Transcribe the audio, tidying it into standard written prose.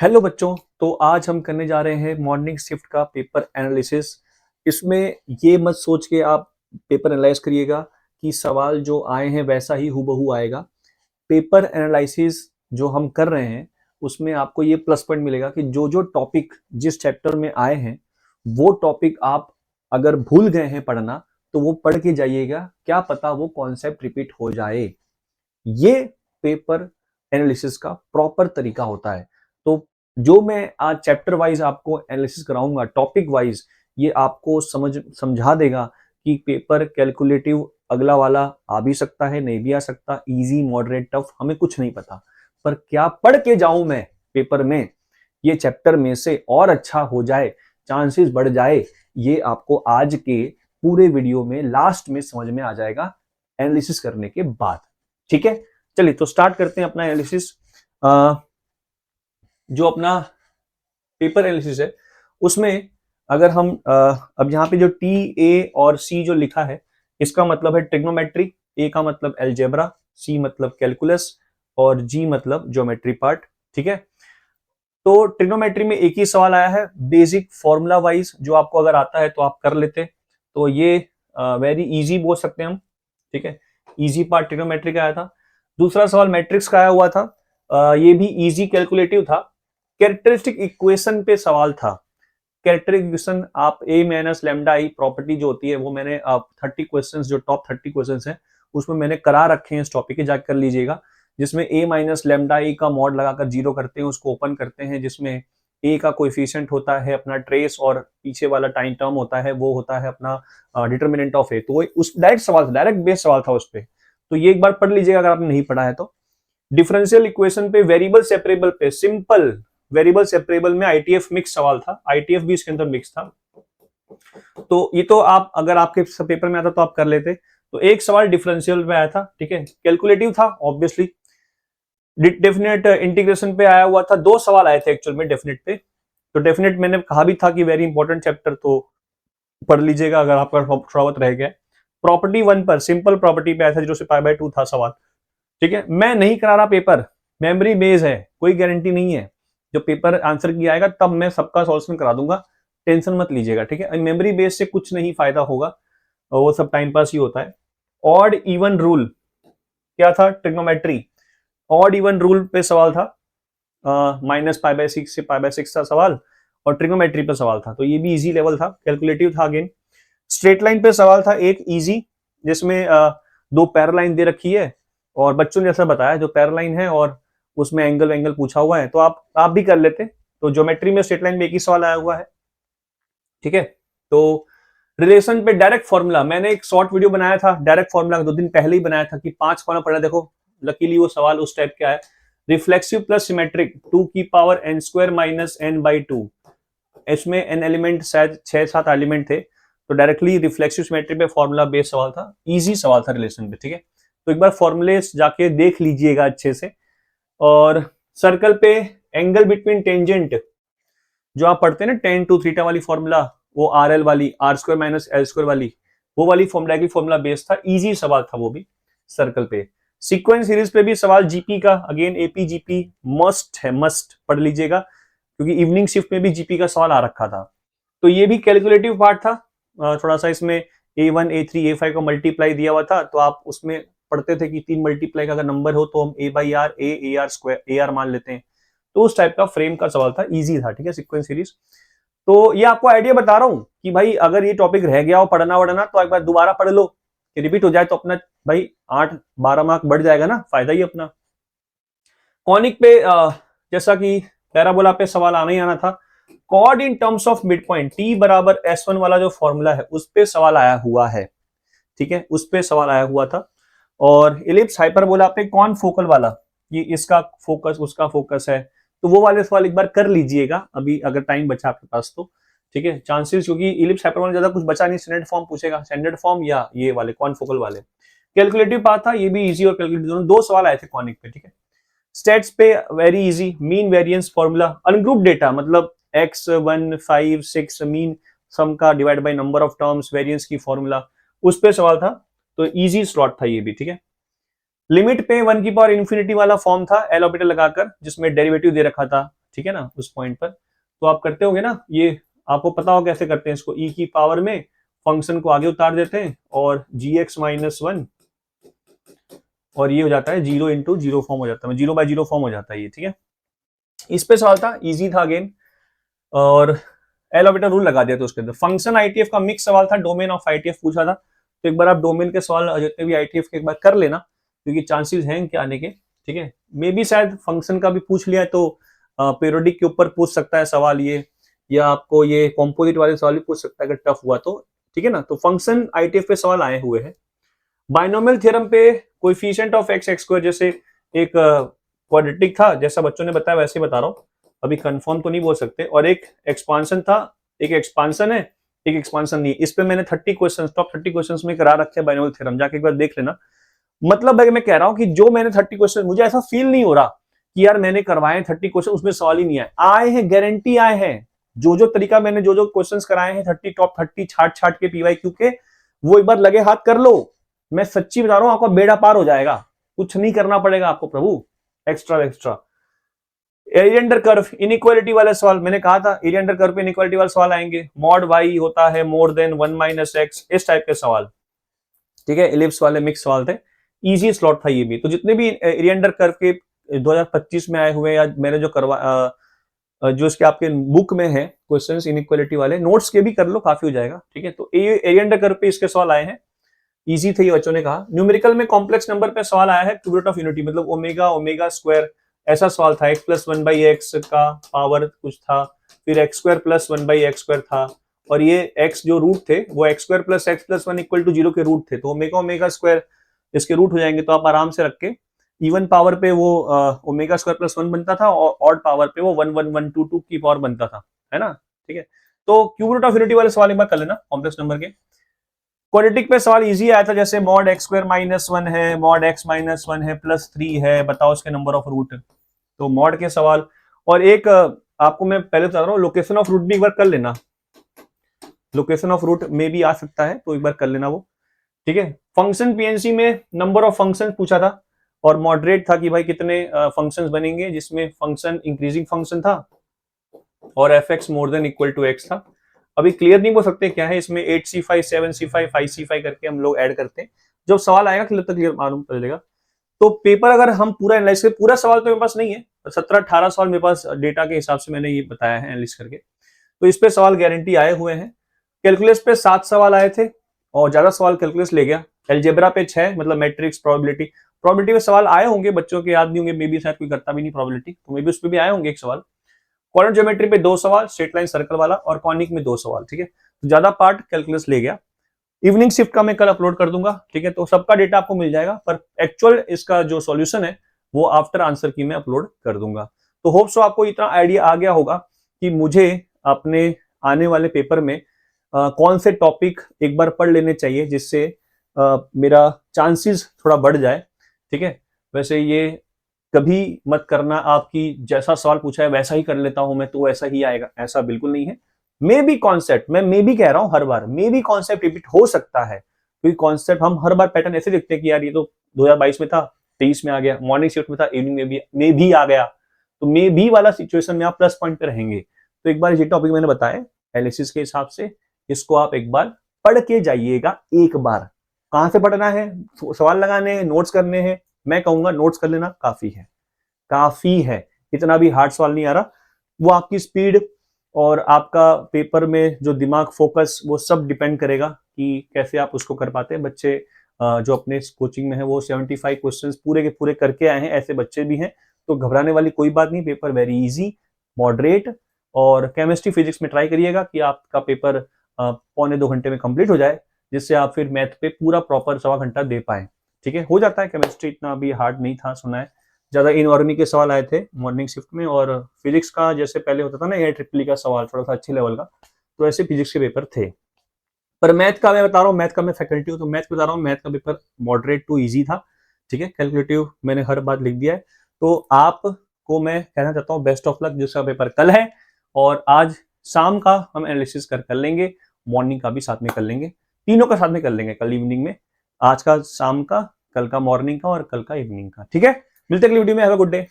Hello बच्चों। तो आज हम करने जा रहे हैं मॉर्निंग शिफ्ट का पेपर एनालिसिस। इसमें ये मत सोच के आप पेपर एनालाइज करिएगा कि सवाल जो आए हैं वैसा ही हूबहू आएगा। पेपर एनालिसिस जो हम कर रहे हैं उसमें आपको ये प्लस पॉइंट मिलेगा कि जो जो टॉपिक जिस चैप्टर में आए हैं वो टॉपिक आप अगर भूल गए हैं पढ़ना तो वो पढ़ के जाइएगा, क्या पता वो कॉन्सेप्ट रिपीट हो जाए। ये पेपर एनालिसिस का प्रॉपर तरीका होता है। तो जो मैं आज चैप्टर वाइज आपको एनालिसिस कराऊंगा, टॉपिक वाइज, ये आपको समझा देगा कि पेपर कैलकुलेटिव अगला वाला आ भी सकता है, नहीं भी आ सकता, इजी मॉडरेट टफ हमें कुछ नहीं पता, पर क्या पढ़ के जाऊं मैं पेपर में, ये चैप्टर में से और अच्छा हो जाए, चांसेस बढ़ जाए, ये आपको आज के पूरे वीडियो में लास्ट में समझ में आ जाएगा एनालिसिस करने के बाद। ठीक है, चलिए तो स्टार्ट करते हैं अपना एनालिसिस। जो अपना पेपर एनालिसिस है उसमें अगर हम अब यहाँ पे जो टी ए और सी जो लिखा है इसका मतलब है ट्रिग्नोमेट्री, ए का मतलब एलजेब्रा, सी मतलब कैलकुलस और जी मतलब ज्योमेट्री पार्ट। ठीक है, तो ट्रिग्नोमेट्री में एक ही सवाल आया है, बेसिक फॉर्मूला वाइज जो आपको अगर आता है तो आप कर लेते, तो ये वेरी इजी बोल सकते हैं हम। ठीक है, इजी पार्ट ट्रिग्नोमेट्री का आया था। दूसरा सवाल मैट्रिक्स का आया हुआ था, ये भी इजी कैलकुलेटिव था। कैरेक्टरिस्टिक इक्वेशन पे सवाल था। कैरेक्टरिस्टिक इक्वेशन आप ए माइनस लेमडा आई प्रॉपर्टी जो होती है वो मैंने 30 क्वेश्चंस, जो टॉप 30 क्वेश्चंस हैं उसमें मैंने करा रखे हैं, इस टॉपिक के जाकर कर लीजिएगा। जिसमें ए माइनस लेमडा ई का मॉड लगाकर जीरो करते हैं, उसको ओपन करते हैं, जिसमें ए का कोएफिशिएंट होता है अपना ट्रेस और पीछे वाला टाइम टर्म होता है वो होता है अपना डिटर्मिनेंट ऑफ ए। तो वो उस डायरेक्ट सवाल था, डायरेक्ट बेस्ड सवाल था उस पर, तो ये एक बार पढ़ लीजिएगा अगर आपने नहीं पढ़ा है तो। डिफरेंशियल इक्वेशन पे वेरिएबल सेपरेबल पे सिंपल वेरिएबल सेपरेबल में आईटीएफ मिक्स सवाल था, आईटीएफ भी इसके अंदर मिक्स था। तो ये तो आप अगर आपके पेपर में आता तो आप कर लेते। तो एक सवाल डिफरेंशियल पे आया था, ठीक है, कैलकुलेटिव था ऑब्वियसली। डेफिनेट इंटीग्रेशन पे आया हुआ था, दो सवाल आए थे एक्चुअल में डेफिनेट पे। तो डेफिनेट मैंने कहा भी था कि वेरी इंपॉर्टेंट चैप्टर, तो पढ़ लीजिएगा अगर आपका थोड़ा बहुत रह गया। प्रॉपर्टी 1 पर सिंपल प्रॉपर्टी पे आया था, 0 से π/2 था सवाल। ठीक है, मैं नहीं करा रहा पेपर, मेमोरी बेस है, कोई गारंटी नहीं है। जो पेपर आंसर किया आएगा तब मैं सबका सॉल्यूशन करा दूंगा, टेंशन मत लीजिएगा। ठीक है, मेमोरी बेस से कुछ नहीं फायदा होगा, वो सब टाइम पास ही होता है। ऑड इवन रूल क्या था, ट्रिग्नोमेट्री ऑड इवन रूल पे सवाल था, -π/6 से π/6 था सवाल, और ट्रिग्नोमेट्री पे सवाल था, तो ये भी इजी लेवल था, कैलकुलेटिव था अगेन। स्ट्रेट लाइन पे सवाल था एक इजी, जिसमें दो पैरालाइन दे रखी है और बच्चों ने जैसा बताया जो पैरालाइन है और उसमें एंगल एंगल पूछा हुआ है, तो आप भी कर लेते। तो ज्योमेट्री में स्ट्रेट लाइन में एक ही सवाल आया हुआ है। ठीक है, तो रिलेशन पे डायरेक्ट फॉर्मूला, मैंने एक शॉर्ट वीडियो बनाया था डायरेक्ट फॉर्मूला, 2 दिन पहले ही बनाया था कि 5 फॉर्मूला पढ़ा। देखो लकीली वो सवाल उस टाइप का है, reflexive plus symmetric 2n² - n/2, इसमें n एलिमेंट शायद 6-7 एलिमेंट थे, तो डायरेक्टली रिफ्लेक्सिव सिमेट्री पे फॉर्मूला बेस्ड सवाल था, इजी सवाल था रिलेशन पे। ठीक है, तो एक बार फॉर्मूले जाके देख लीजिएगा अच्छे से। और सर्कल पे एंगल बिटवीन टेंजेंट जो आप पढ़ते हैं ना, tan to थीटा वाली फॉर्मूला, वो RL वाली, r² - l² वाली, वो वाली फॉर्मूला की फॉर्मूला बेस्ड था, इजी सवाल था वो भी सर्कल पे। सीक्वेंस सीरीज पे भी सवाल जीपी का, अगेन एपी जीपी मस्ट है, मस्ट पढ़ लीजिएगा, क्योंकि इवनिंग शिफ्ट में भी जीपी का सवाल आ रखा था। तो ये भी कैलकुलेटिव पार्ट था, थोड़ा सा इसमें A1 A3 A5 का मल्टीप्लाई दिया हुआ था, तो आप उसमें पढ़ते थे कि 3 मल्टीप्लाई का अगर नंबर हो तो हम A/R AR मान लेते हैं, तो उस टाइप का फ्रेम का सवाल था, इजी था। ठीक है, सीक्वेंस सीरीज। तो ये आपको आइडिया बता रहा हूं कि भाई अगर ये टॉपिक रह गया हो पढ़ना वढ़ना तो एक बार दोबारा पढ़ लो, कि रिपीट हो जाए तो अपना भाई 8-12 मार्क बढ़ जाएगा ना, फायदा ही अपना। कॉनिक पे जैसा कि पैराबोला पे सवाल आना ही आना था, chord in terms of mid point T = S1 वाला जो फॉर्मूला है उस पे सवाल आया हुआ है। ठीक है, उस पे सवाल आया हुआ था। और इलिप्स हाइपरबोला पे कौन फोकल वाला, ये इसका फोकस उसका फोकस है, तो वो वाले सवाल एक बार कर लीजिएगा अभी अगर टाइम बचा आपके पास तो। ठीक है, चांसेस, क्योंकि इलिप्स हाइपरबोला ज्यादा कुछ बचा नहीं, स्टैंडर्ड फॉर्म पूछेगा, स्टैंडर्ड फॉर्म या ये वाले कौन फोकल वाले। कैलकुलेटिव पार्ट था, ये भी इजी और कैलकुलेटिव दोनों, 2 सवाल आए थे कॉनिक पे। ठीक है, स्टेट्स पे very easy, mean variance formula, ungroup data मतलब x 1 5 6 मीन सम का divide by number of terms, variance की फॉर्मूला, उस पे सवाल था, तो इजी स्लॉट था ये भी। ठीक है, लिमिट पे 1⁻∞ वाला फॉर्म था एल ऑर्बिटल लगाकर, जिसमें डेरिवेटिव दे रखा था ठीक है ना, उस पॉइंट पर तो आप करते होगे ना, ये आपको पता हो कैसे करते हैं इसको, e की पावर में फंक्शन को आगे उतार देते हैं और gx-1 और ये हो जाता है 0 इंटू 0 फॉर्म हो जाता है, 0/0 फॉर्म हो जाता है ये, ठीक है। इस पे सवाल था, इजी था अगेन, और एल ऑर्बिटल रूल लगा दिया था उसके अंदर। फंक्शन आईटीएफ का मिक्स सवाल था, डोमेन ऑफ आईटीएफ पूछा था, तो एक बार आप डोमेन के सवाल जितने भी आईटीएफ के एक बार कर लेना, क्योंकि चांसेस हैं इनके आने के, ठीक है। मे बी शायद फंक्शन का भी पूछ लिया तो पीरियोडिक के ऊपर पूछ सकता है सवाल ये, या आपको ये कॉम्पोजिट वाले सवाल भी पूछ सकता है अगर टफ हुआ तो, ठीक है ना। तो फंक्शन आईटीएफ पे सवाल आए हुए हैं। बाइनोमियल थ्योरम पे कोएफिशिएंट ऑफ एक्स स्क्वायर, जैसे एक क्वाड्रेटिक था जैसा बच्चों ने बताया वैसे ही बता रहा हूँ, अभी कंफर्म तो नहीं बोल सकते, और एक एक्सपांशन था, एक एक्सपांशन है एक एक्सपांशन नहीं। इस पे मैंने 30 क्वेश्चन, टॉप 30 क्वेश्चन में करा रखे हैं बाइनोमियल थ्योरम, जाके एक बार देख लेना। मतलब है मैं कह रहा हूं कि जो मैंने 30 क्वेश्चन, मुझे ऐसा फील नहीं हो रहा कि यार मैंने करवाए 30 क्वेश्चन उसमें सवाल ही नहीं आए हैं, गारंटी आए हैं। जो तरीका मैंने जो क्वेश्चंस कराए हैं 30 टॉप 30 छाट के पीवाईक्यू के, वो एक बार लगे हाथ कर लो, मैं सच्ची बता रहा हूं आपका बेड़ा पार हो जाएगा, कुछ नहीं करना पड़ेगा आपको प्रभु extra. Area under curve inequality वाले सवाल, मैंने कहा था एरिया अंडर कर्व पे इनइक्वालिटी वाले सवाल आएंगे, मॉड वाई होता है मोर देन 1 - x, इस टाइप के सवाल, ठीक है। इलिप्स वाले मिक्स सवाल थे, इजी स्लॉट था ये भी। तो जितने भी एरिया अंडर कर्व के 2025 में आए हुए, या मैंने जो जो इसके आपके बुक में है क्वेश्चंस इनइक्वालिटी वाले, नोट्स के भी कर लो, काफी हो जाएगा, ठीक है। तो एरिया अंडर कर्व पे इसके सवाल आए हैं, इजी थे ये बच्चों ने कहा। न्यूमेरिकल में कॉम्प्लेक्स नंबर पे सवाल आया है, क्यूबिट ऑफ यूनिटी, मतलब ओमेगा स्क्वायर, ऐसा सवाल था, x + 1/x का पावर कुछ था, फिर x² + 1/x² था, और ये x जो रूट थे वो x² + x + 1 = 0 के रूट थे, तो ओमेगा स्क्वायर इसके रूट हो जाएंगे, तो आप आराम से रख के इवन पावर पे वो ओमेगा स्क्वायर + 1 बनता था, और ऑड पावर पे वो 1 1 1 2 2 की पावर बनता था, है ना, ठीक है। तो क्यूबिट ऑफ यूनिटी वाले सवाल एक बार कर लेना कॉम्प्लेक्स नंबर के। क्वाड्रेटिक पे सवाल इजी आया था, जैसे मॉड x² - 1 है, मॉड x - 1 है, +3 है, बताओ इसके नंबर ऑफ रूट, तो मॉड के सवाल। और एक आपको मैं पहले बता रहा हूँ, लोकेशन ऑफ रूट भी एक बार कर लेना, लोकेशन ऑफ रूट में भी आ सकता है, तो एक बार कर लेना वो, ठीक है। फंक्शन पीएनसी में नंबर ऑफ फंक्शन पूछा था, और मॉडरेट था कि भाई कितने फंक्शंस बनेंगे, जिसमें फंक्शन इंक्रीजिंग फंक्शन था और fx > x था। अभी क्लियर नहीं बोल सकते क्या है इसमें, 8c5 7c5 5c5 करके हम लोग ऐड करते हैं, जब सवाल आएगा क्लियर मालूम चलेगा। तो पेपर अगर हम पूरा एनालाइज करें, पूरा सवाल तो मेरे पास नहीं है, 17-18 सवाल मेरे पास डेटा के हिसाब से मैंने ये बताया है एनालिस करके, तो इस पे सवाल गारंटी आए हुए हैं। कैलकुलस पे 7 सवाल आए थे, और ज्यादा सवाल कैलकुलस ले गया। एलजेब्रा पे 6, मतलब मैट्रिक्स, प्रोबेबिलिटी पे सवाल आए होंगे, बच्चों के याद नहीं होंगे, मे बी शायद कोई करता भी नहीं प्रोबेबिलिटी, तो मे बी उस पर भी आए होंगे एक सवाल। क्वाड्रेंट ज्योमेट्री पे 2 सवाल, स्ट्रेट लाइन सर्कल वाला, और कॉनिक में 2 सवाल, ठीक है। तो ज्यादा पार्ट कैलकुलस ले गया। इवनिंग शिफ्ट का मैं कल अपलोड कर दूंगा, ठीक है, तो सबका डेटा आपको मिल जाएगा, पर एक्चुअल इसका जो सॉल्यूशन है वो आफ्टर आंसर की मैं अपलोड कर दूंगा। तो होप सो आपको इतना आइडिया आ गया होगा कि मुझे अपने आने वाले पेपर में कौन से टॉपिक एक बार पढ़ लेने चाहिए, जिससे मेरा चांसेस थोड़ा बढ़ जाए, ठीक है। वैसे ये कभी मत करना आपकी जैसा सवाल पूछा है वैसा ही कर लेता हूं मैं तो ऐसा ही आएगा, ऐसा बिल्कुल नहीं है। मे बी कॉन्सेप्ट, मैं मे बी कह रहा हूं हर बार, मे बी कॉन्सेप्ट रिपीट हो सकता है, क्योंकि कॉन्सेप्ट हम हर बार पैटर्न ऐसे देखते हैं कि यार ये तो 2022 में था, 23 में आ गया, मॉर्निंग शिफ्ट में था, इवनिंग में भी आ गया, तो मे बी वाला सिचुएशन में आप प्लस पॉइंट पे रहेंगे। तो एक बार ये टॉपिक मैंने बताया एनालिसिस के हिसाब से, इसको आप एक बार पढ़ के जाइएगा। एक बार कहां से पढ़ना है, सवाल लगाने हैं, नोट्स करने हैं, मैं कहूंगा नोट्स कर लेना काफी है, इतना भी हार्ड सवाल नहीं आ रहा। वो आपकी स्पीड और आपका पेपर में जो दिमाग फोकस, वो सब डिपेंड करेगा कि कैसे आप उसको कर पाते हैं। बच्चे जो अपने कोचिंग में है वो 75 क्वेश्चंस पूरे के पूरे करके आए हैं, ऐसे बच्चे भी हैं, तो घबराने वाली कोई बात नहीं, पेपर वेरी इजी, मॉडरेट। और केमिस्ट्री फिजिक्स में ट्राई करिएगा कि आपका पेपर 1.25 घंटे में कंप्लीट हो जाए, जिससे आप फिर मैथ पे पूरा प्रॉपर 1.25 घंटा दे पाए, ठीक है। हो जाता है, केमिस्ट्री इतना भी हार्ड नहीं था, सुना है ज्यादा इनऑर्गेनिक के सवाल आए थे मॉर्निंग शिफ्ट में, और फिजिक्स का जैसे पहले होता था ना AIEEE का सवाल थोड़ा सा अच्छे लेवल का, तो ऐसे फिजिक्स के पेपर थे। पर मैथ का मैं बता रहा हूँ, मैथ का मैं फैकल्टी हूँ, तो मैथ बता रहा हूँ, मैथ का पेपर मॉडरेट टू इजी था, ठीक है। कैलकुलेटिव मैंने हर बात लिख दिया है, तो आपको मैं कहना चाहता हूँ बेस्ट ऑफ लक, जिसका पेपर कल है, और आज शाम का हम एनालिसिस कर लेंगे, मॉर्निंग का भी साथ में कर लेंगे, तीनों का साथ में कर लेंगे कल इवनिंग में, आज का शाम का, कल का मॉर्निंग का, और कल का इवनिंग का, ठीक है। मिलते हैं अगली वीडियो में, हैव अ गुड डे।